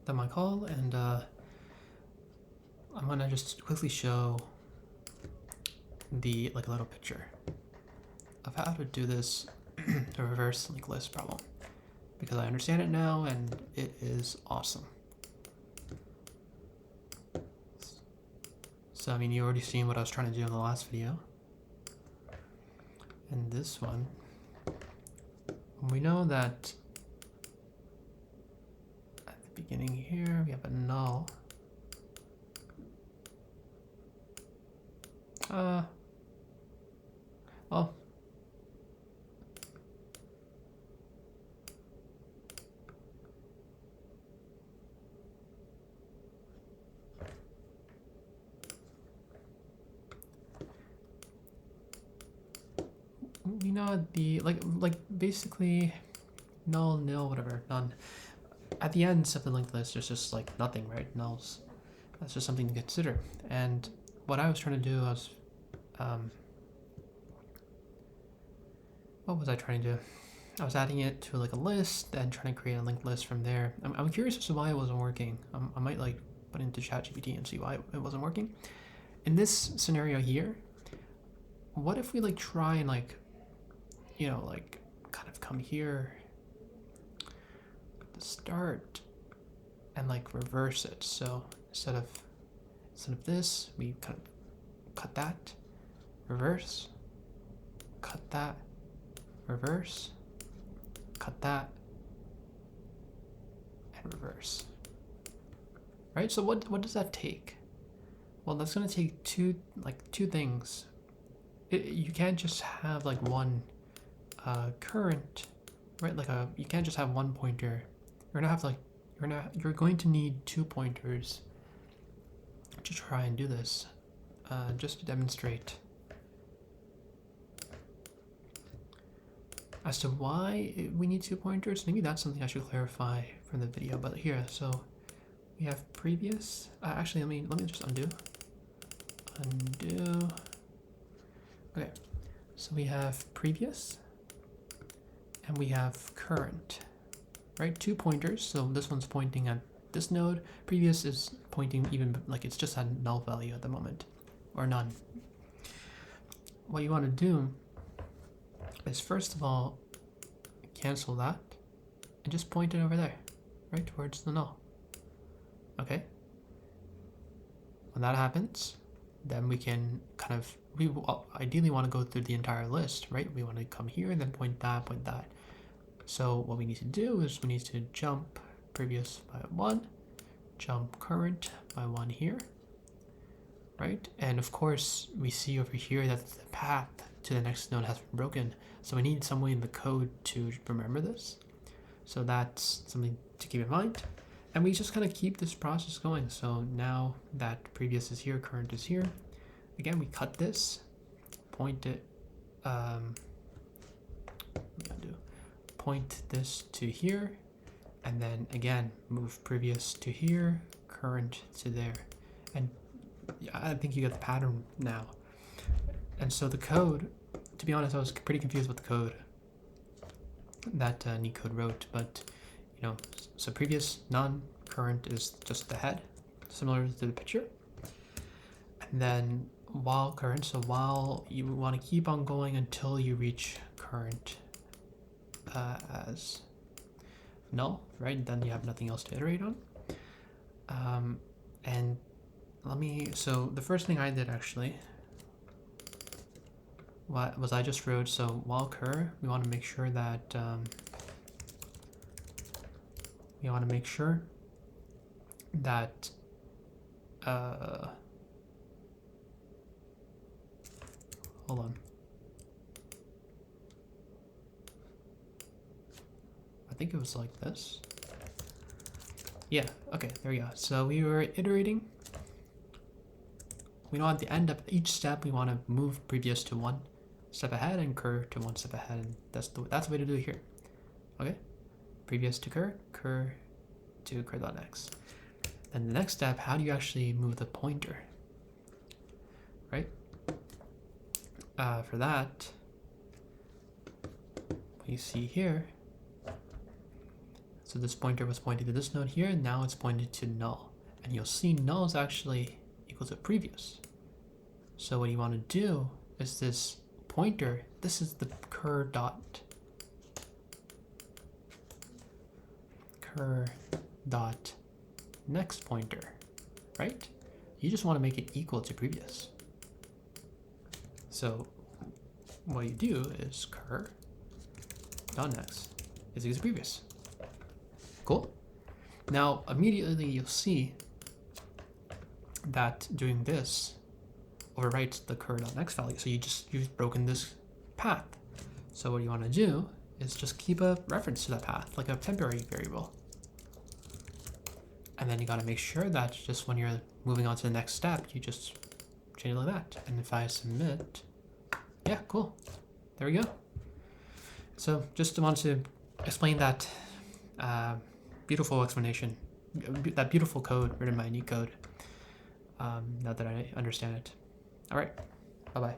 done my call, and I'm gonna just quickly show the like a little picture of how to do this the reverse linked list problem, because I understand it now and it is awesome. So I mean, you already seen what I was trying to do in the last video. And this one, we know that at the beginning here we have a null. Oh. We know the like basically null, nil, whatever, none. At the end of the linked list, there's just like nothing, right? Nulls. That's just something to consider. And what I was trying to do was, what was I trying to do? I was adding it to like a list and trying to create a linked list from there. I'm curious as to why it wasn't working. I might like put into ChatGPT and see why it wasn't working. In this scenario here, what if we like try and like, you know, like kind of come here at the start and like reverse it. So instead of this, we kind of cut that, reverse, cut that, reverse, cut that, and reverse. Right? So what does that take? Well, that's gonna take two things. You can't just have like one current, right? Like you can't just have one pointer. You're gonna have like you're going to need 2 pointers to try and do this, just to demonstrate as to why we need 2 pointers. Maybe that's something I should clarify from the video. But here, so we have previous. Actually, let me just undo. Okay, so we have previous and we have current, right? 2 pointers. So this one's pointing at this node. Previous is pointing even like it's just a null value at the moment, or none. What you want to do is first of all cancel that and just point it over there, right towards the null. Okay. When that happens, then we can kind of, we ideally want to go through the entire list, right? We want to come here and then point that, point that. So what we need to do is we need to jump previous by 1, jump current by 1 here, right? And of course, we see over here that the path to the next node has been broken. So we need some way in the code to remember this. So that's something to keep in mind. And we just kind of keep this process going. So now that previous is here, current is here. Again, we cut this, point it, point this to here, and then again, move previous to here, current to there. And I think you get the pattern now. And so the code, to be honest, I was pretty confused with the code that Nicode wrote, but you know, so previous, none, current is just the head, similar to the picture. And then while current, so while you want to keep on going until you reach current as null, right? Then you have nothing else to iterate on. And so the first thing I did actually, what was I just wrote, so while cur, we want to make sure that hold on. I think it was like this. Yeah, okay, there we go. So we were iterating. We know at the end of each step, we want to move previous to 1 step ahead and cur to 1 step ahead. And that's the way to do it here. Okay, previous to cur to cur.next. Then the next step, how do you actually move the pointer? Right? For that, we see here, So this pointer was pointing to this node here, and now it's pointed to null. And you'll see null is actually equal to previous. So what you want to do is this pointer, this is the cur dot next pointer, right? You just want to make it equal to previous. So what you do is cur dot next is equal to previous. Cool. Now immediately you'll see that doing this overwrites the cur dot next value. So you've broken this path. So what you want to do is just keep a reference to that path, like a temporary variable. And then you got to make sure that just when you're moving on to the next step, you just change it like that. And if I submit, yeah, cool. There we go. So just want to explain that beautiful explanation, that beautiful code written by Unicode, now that I understand it. All right, bye-bye.